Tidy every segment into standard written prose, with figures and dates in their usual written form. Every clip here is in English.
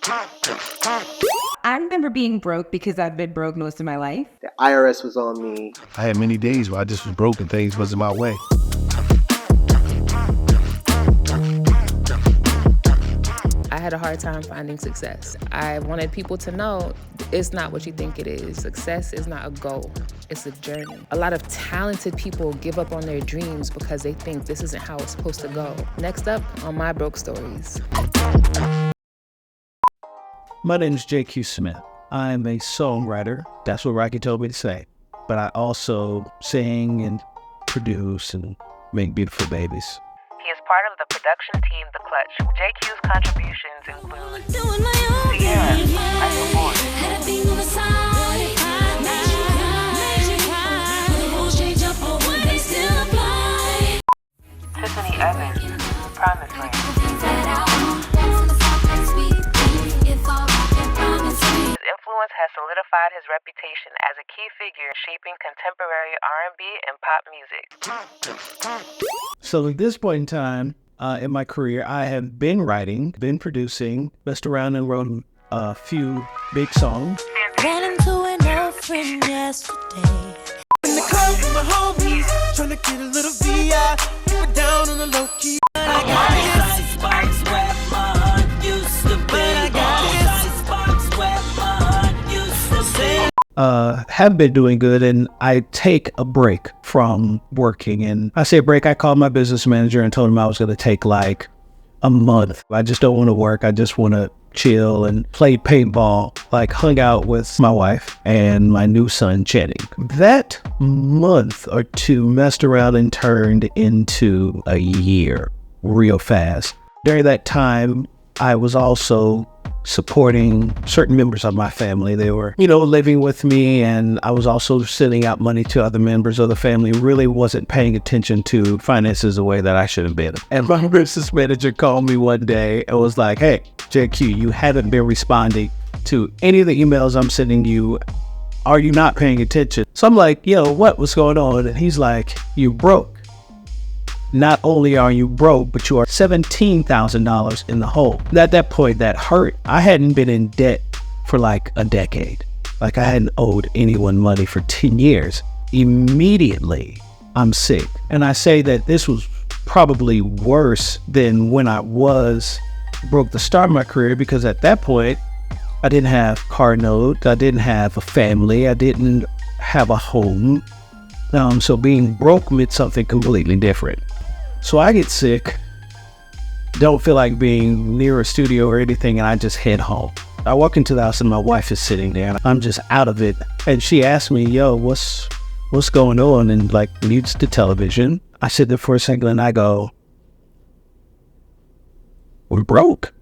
I remember being broke because I've been broke most of my life. The IRS was on me. I had many days where I just was broke and things wasn't my way. I had a hard time finding success. I wanted people to know it's not what you think it is. Success is not a goal, it's a journey. A lot of talented people give up on their dreams because they think this isn't how it's supposed to go. Next up on My Broke Stories. My name is J.que Smith. I'm a songwriter. That's what Rocky told me to say. But I also sing and produce and make beautiful babies. He is part of the production team, The Clutch. J.Q's contributions include CIARA, Tiffany Evans, Promised Land. His influence has solidified his reputation as a key figure shaping contemporary R&B and pop music. So at this point in time in my career, I have been writing, been producing, messed around and wrote a few big songs. Ran into an old friend yesterday. In the club with my homies, trying to get a little VI, keep it down on the low key. I got this icebox where my heart used to be. I got this icebox where my heart used to be. Have been doing good, and I take a break from working. And I say break, I called my business manager and told him I was going to take like a month. I just don't want to work. I just want to chill and play paintball, like hung out with my wife and my new son, Channing. That month or two messed around and turned into a year real fast. During that time, I was also supporting certain members of my family. They were, living with me, and I was also sending out money to other members of the family. Really wasn't paying attention to finances the way that I should have been. And my business manager called me one day and was like, "Hey, J.que, you haven't been responding to any of the emails I'm sending you. Are you not paying attention?" So I'm like, what's going on? And he's like, "You broke. Not only are you broke, but you are $17,000 in the hole." At that point, that hurt. I hadn't been in debt for like a decade. Like I hadn't owed anyone money for 10 years. Immediately, I'm sick. And I say that this was probably worse than when I was broke to start my career, because at that point, I didn't have car note. I didn't have a family. I didn't have a home. So being broke meant something completely different. So I get sick, don't feel like being near a studio or anything, and I just head home. I walk into the house and my wife is sitting there, and I'm just out of it. And she asked me, what's going on? And like mutes the television. I sit there for a second and I go, "We're broke."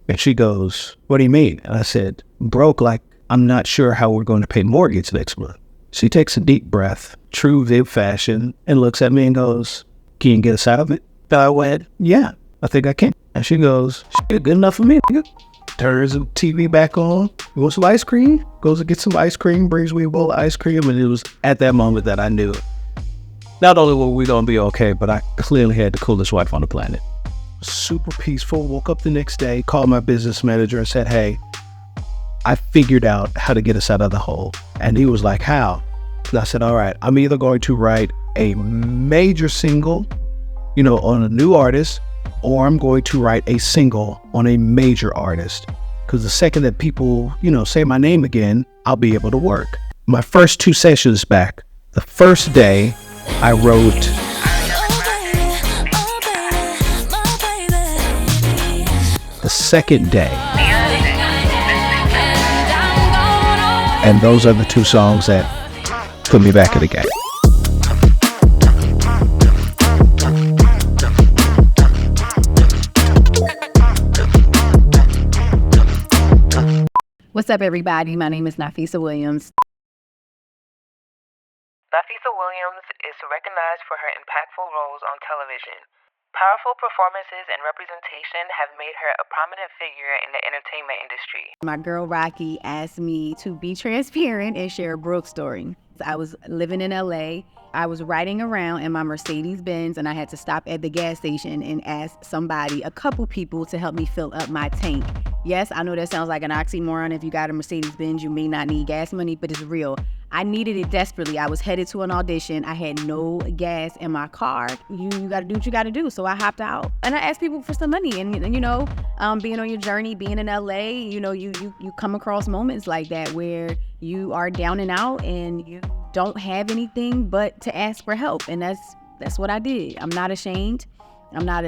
And she goes, "What do you mean?" And I said, "Broke, like I'm not sure how we're going to pay mortgage next month." She takes a deep breath, true Viv fashion, and looks at me and goes, "Can you get us out of it?" And I went, "Yeah, I think I can." And she goes, "Shit, good enough for me, nigga." Turns the TV back on. "You want some ice cream?" Goes to get some ice cream, brings me a bowl of ice cream. And it was at that moment that I knew not only were we going to be okay, but I clearly had the coolest wife on the planet. Super peaceful. Woke up the next day, called my business manager and said, "Hey, I figured out how to get us out of the hole." And he was like, "How?" And I said, "All right, I'm either going to write a major single, on a new artist, or I'm going to write a single on a major artist. Because the second that people, say my name again, I'll be able to work." My first 2 sessions back, the first day I wrote the second day. And those are the 2 songs that put me back in the game. What's up, everybody? My name is Nafessa Williams. Nafessa Williams is recognized for her impactful roles on television. Powerful performances and representation have made her a prominent figure in the entertainment industry. My girl Rocky asked me to be transparent and share a broke story. I was living in LA. I was riding around in my Mercedes Benz, and I had to stop at the gas station and ask a couple people to help me fill up my tank. Yes, I know that sounds like an oxymoron. If you got a Mercedes-Benz, you may not need gas money, but it's real. I needed it desperately. I was headed to an audition. I had no gas in my car. You got to do what you got to do. So I hopped out and I asked people for some money. And you know, being on your journey, being in LA, you know, you come across moments like that where you are down and out and you don't have anything but to ask for help. And that's what I did. I'm not ashamed. I'm not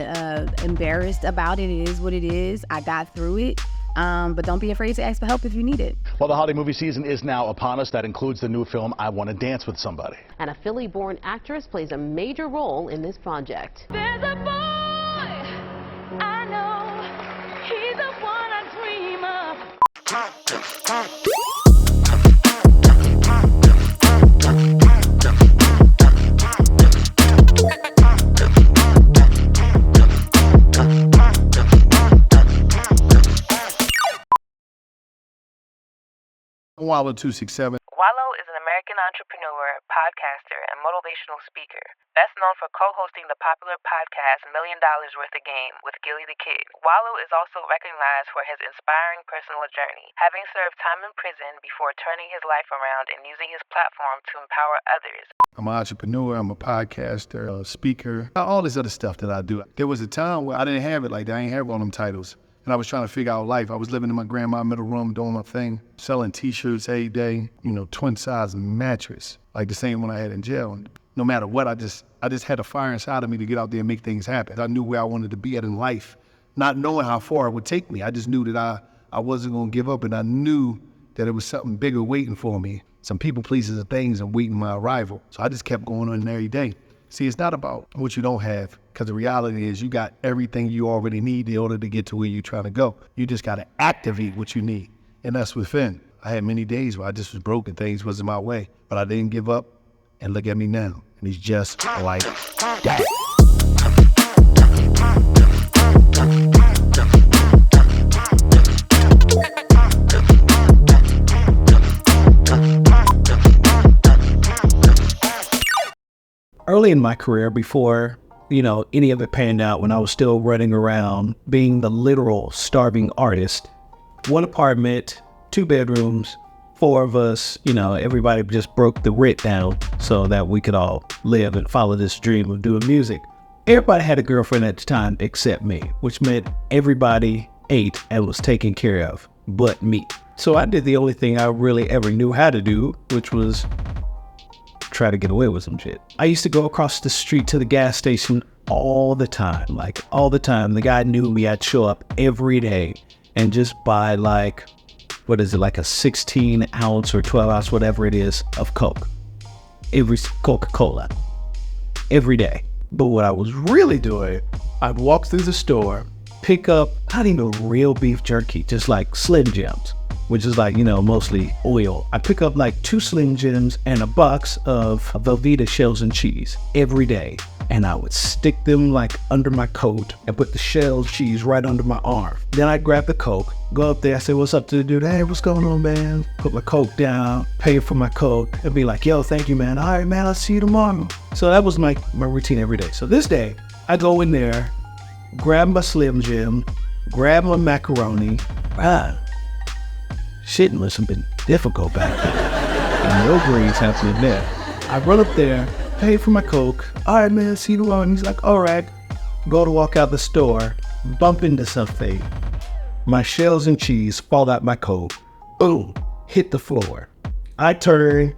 embarrassed about it. It is what it is. I got through it. But don't be afraid to ask for help if you need it. Well, the holiday movie season is now upon us. That includes the new film, I Want to Dance with Somebody. And a Philly-born actress plays a major role in this project. There's a boy I know, he's the one I dream of. WALLO 267. WALLO is an American entrepreneur, podcaster, and motivational speaker. Best known for co-hosting the popular podcast $1 Million Worth of Game with Gilly the Kid. WALLO is also recognized for his inspiring personal journey, having served time in prison before turning his life around and using his platform to empower others. I'm an entrepreneur, I'm a podcaster, a speaker, all this other stuff that I do. There was a time where I didn't have it like that. I didn't have all them titles. And I was trying to figure out life. I was living in my grandma's middle room doing my thing, selling t-shirts every day, you know, twin size mattress, like the same one I had in jail. And no matter what, I just had a fire inside of me to get out there and make things happen. I knew where I wanted to be at in life, not knowing how far it would take me. I just knew that I wasn't gonna give up, and I knew that there was something bigger waiting for me. Some people, places, and things and waiting my arrival. So I just kept going on every day. See, it's not about what you don't have, because the reality is you got everything you already need in order to get to where you're trying to go. You just got to activate what you need, and that's within. I had many days where I just was broken, things wasn't my way, but I didn't give up, and look at me now, and it's just like that. Early in my career, before, you know, any of it panned out, when I was still running around being the literal starving artist, one apartment, 2 bedrooms, 4 of us, you know, everybody just broke the rent down so that we could all live and follow this dream of doing music. Everybody had a girlfriend at the time except me, which meant everybody ate and was taken care of but me. So I did the only thing I really ever knew how to do, which was try to get away with some shit. I used to go across the street to the gas station all the time, like all the time. The guy knew me. I'd show up every day and just buy like, what is it, like a 16 ounce or 12 ounce, whatever it is, of Coke. Every Coca-Cola. Every day. But what I was really doing, I'd walk through the store, pick up, not even real beef jerky, just like Slim Jims, which is like, you know, mostly oil. I pick up like 2 Slim Jims and a box of Velveeta shells and cheese every day. And I would stick them like under my coat and put the shelled cheese right under my arm. Then I'd grab the Coke, go up there, I say, what's up to the dude? Hey, what's going on, man? Put my Coke down, pay for my Coke, and be like, yo, thank you, man. All right, man, I'll see you tomorrow. So that was my routine every day. So this day, I go in there, grab my Slim Jim, grab my macaroni. Shit must have been difficult back then. And no greens happening there. I run up there, pay for my Coke. All right, man, see you tomorrow. And he's like, all right. Go to walk out the store, bump into something. My shells and cheese fall out my Coke. Boom, hit the floor. I turn,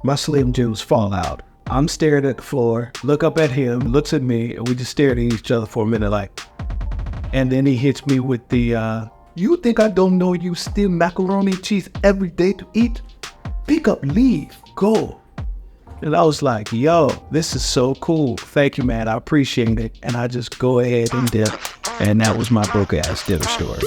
my Slim Jims fall out. I'm staring at the floor, look up at him, looks at me, and we just stared at each other for a minute like. And then he hits me with the, you think I don't know you steal macaroni and cheese every day to eat? Pick up, leave, go. And I was like, yo, this is so cool. Thank you, man. I appreciate it. And I just go ahead and dip. And that was my broke ass dinner story.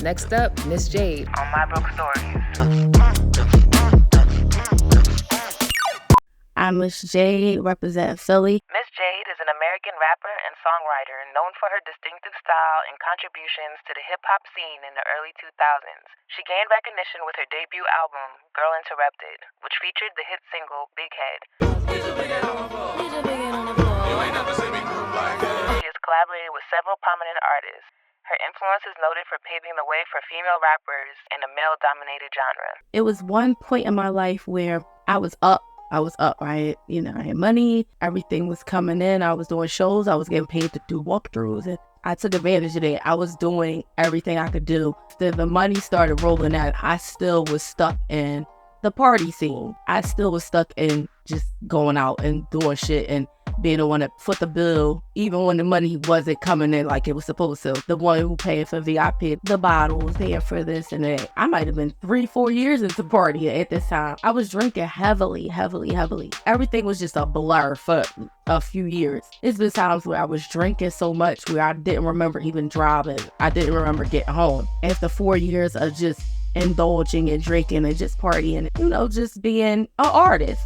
Next up, Ms.Jade. On My Broke Stories. I'm Ms.Jade, represent Philly. Ms.Jade is an American rapper and songwriter known for her distinctive style and contributions to the hip-hop scene in the early 2000s. She gained recognition with her debut album, Girl Interrupted, which featured the hit single, Big Head. Get your big head on the floor. She has collaborated with several prominent artists. Her influence is noted for paving the way for female rappers in a male-dominated genre. It was one point in my life where I was up, right? You know, I had money, everything was coming in, I was doing shows, I was getting paid to do walkthroughs, and I took advantage of that. I was doing everything I could do. Then the money started rolling out. I still was stuck in the party scene. I still was stuck in just going out and doing shit and being the one that foot the bill, even when the money wasn't coming in like it was supposed to. The one who paid for VIP, the bottles, there for this and that. I might have been 3-4 years into party at this time. I was drinking heavily. Everything was just a blur for a few years. It's been times where I was drinking so much where I didn't remember even driving. I didn't remember getting home. After 4 years of just indulging and drinking and just partying, you know, just being an artist.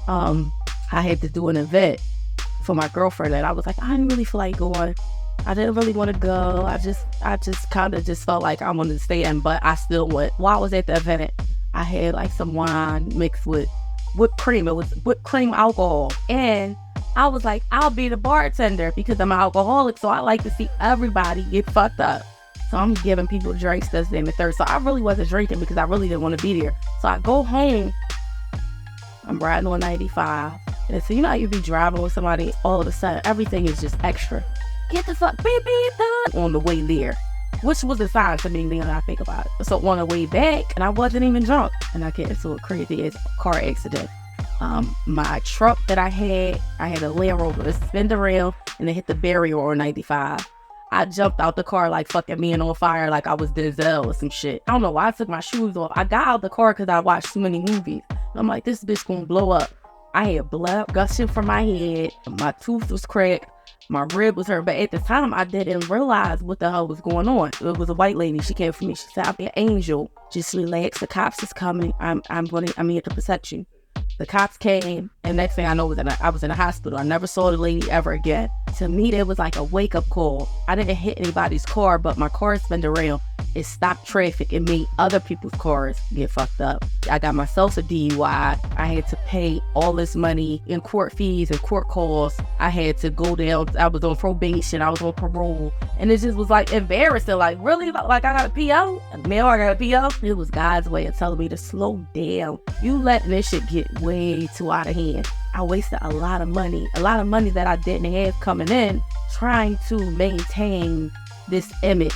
I had to do an event for my girlfriend, and I was like, I didn't really feel like going. I didn't really want to go. I just kind of just felt like I wanted to stay in, but I still went. While I was at the event, I had like some wine mixed with whipped cream. It was whipped cream alcohol, and I was like, I'll be the bartender because I'm an alcoholic, so I like to see everybody get fucked up. So I'm giving people drinks this and the third. So I really wasn't drinking because I really didn't want to be there. So I go home. I'm riding on 95. And so you know how you be driving with somebody, all of a sudden everything is just extra. Get the fuck beep done on the way there, which was a sign to me when I think about it. So on the way back, and I wasn't even drunk, and I get into a crazy car accident. My truck that I had a Land Rover that spun around and it hit the barrier on 95. I jumped out the car like fucking being on fire, like I was Denzel or some shit. I don't know why I took my shoes off. I got out the car because I watched too many movies. I'm like, this bitch gonna blow up. I had blood gushing from my head. My tooth was cracked. My rib was hurt. But at the time, I didn't realize what the hell was going on. It was a white lady. She came for me. She said, I'll be an angel. Just relax. The cops is coming. I'm here to protect you. The cops came, and next thing I know I was in a hospital. I never saw the lady ever again. To me, it was like a wake-up call. I didn't hit anybody's car, but my car spun around. It stopped traffic and made other people's cars get fucked up. I got myself a DUI. I had to pay all this money in court fees and court costs. I had to go down. I was on probation. I was on parole. And it just was like embarrassing. Like, really? Like I got a PO? Now I got a PO? It was God's way of telling me to slow down. You letting this shit get way too out of hand. I wasted a lot of money that I didn't have coming in, trying to maintain this image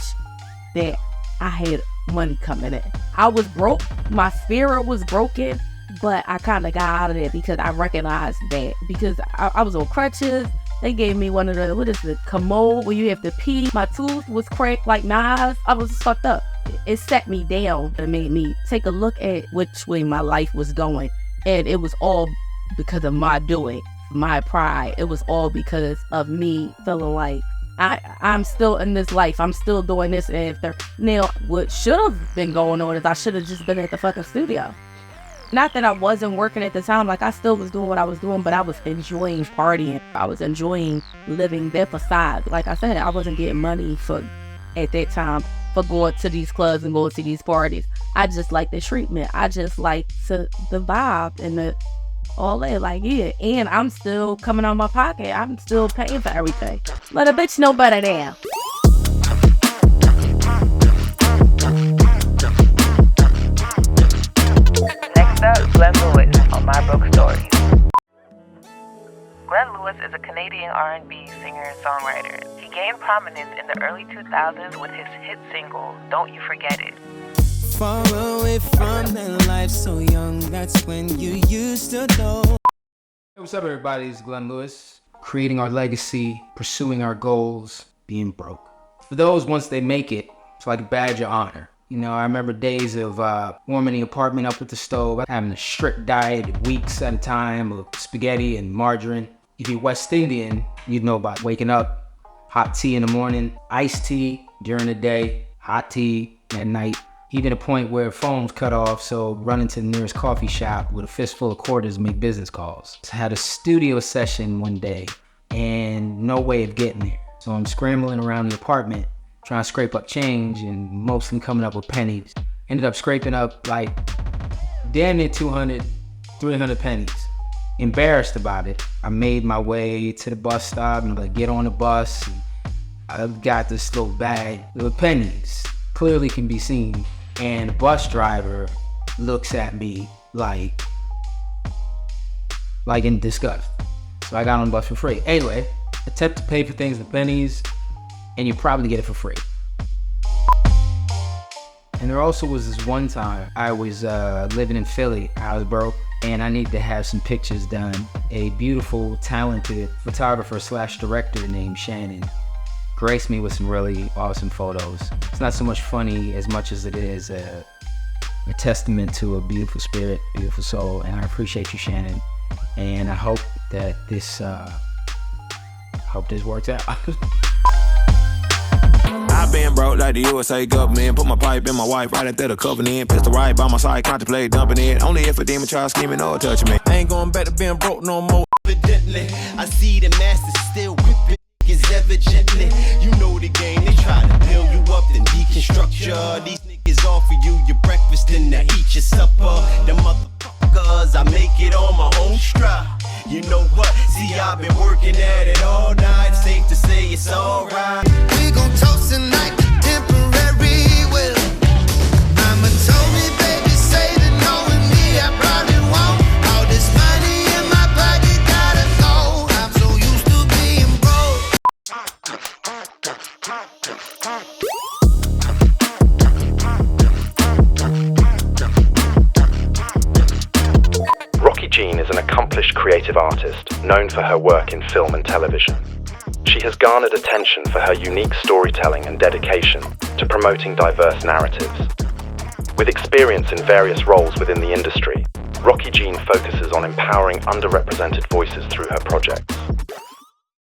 that I had money coming in. I was broke. My spirit was broken, but I kind of got out of it because I recognized that. Because I was on crutches. They gave me one of the commode where you have to pee. My tooth was cracked like knives. I was fucked up. It set me down and made me take a look at which way my life was going. And it was all because of my doing, my pride. It was all because of me feeling like I'm still in this life. I'm still doing this after. Now, what should have been going on is I should have just been at the fucking studio. Not that I wasn't working at the time. Like, I still was doing what I was doing, but I was enjoying partying. I was enjoying living that facade. Like I said, I wasn't getting money at that time for going to these clubs and going to these parties. I just like the treatment. I just like the vibe and all that. Like, yeah. And I'm still coming out of my pocket. I'm still paying for everything. Let a bitch know better now. Next up, Glenn Lewis on My Broke Story. Glenn Lewis is a Canadian R&B singer and songwriter. He gained prominence in the early 2000s with his hit single, Don't You Forget It. Far away from that life so young, that's when you used to know. Hey, what's up everybody, it's Glenn Lewis. Creating our legacy, pursuing our goals, being broke. For those, once they make it, it's like a badge of honor. You know, I remember days of warming the apartment up with the stove, having a strict diet, weeks at a time of spaghetti and margarine. If you're West Indian, you'd know about waking up, hot tea in the morning, iced tea during the day, hot tea at night. Even a point where phones cut off, so running to the nearest coffee shop with a fistful of quarters to make business calls. I had a studio session one day and no way of getting there. So I'm scrambling around the apartment, trying to scrape up change and mostly coming up with pennies. Ended up scraping up like damn near 200, 300 pennies. Embarrassed about it, I made my way to the bus stop and I get on the bus. I've got this little bag with pennies, clearly can be seen. And the bus driver looks at me like in disgust. So I got on the bus for free. Anyway, attempt to pay for things with pennies and you probably get it for free. And there also was this one time I was living in Philly. I was broke and I needed to have some pictures done. A beautiful, talented photographer / director named Shannon graced me with some really awesome photos. It's not so much funny as much as it is a testament to a beautiful spirit, beautiful soul, and I appreciate you, Shannon. And I hope that this works out. I've been broke like the USA government. Put my pipe in my wife right after the covenant. Pistol right by my side, contemplate dumping it. Only if a demon try scheming or touching me. I ain't going back to being broke no more. Evidently, I see the masters still whipping niggas evidently. You know the game, they try to build you up and deconstruct you. These niggas offer you your breakfast and they eat your supper. The motherfuckers, I make it on my own stride. You know what? See, I've been working at it all night. Safe to say it's alright. We gon' toast tonight, temporary will. Mama told me, baby, say that knowing me, I probably won't. All this money in my pocket gotta go. I'm so used to being broke. Rocky Jean is an accomplished creative artist known for her work in film and television. She has garnered attention for her unique storytelling and dedication to promoting diverse narratives. With experience in various roles within the industry, Rocky Jean focuses on empowering underrepresented voices through her projects.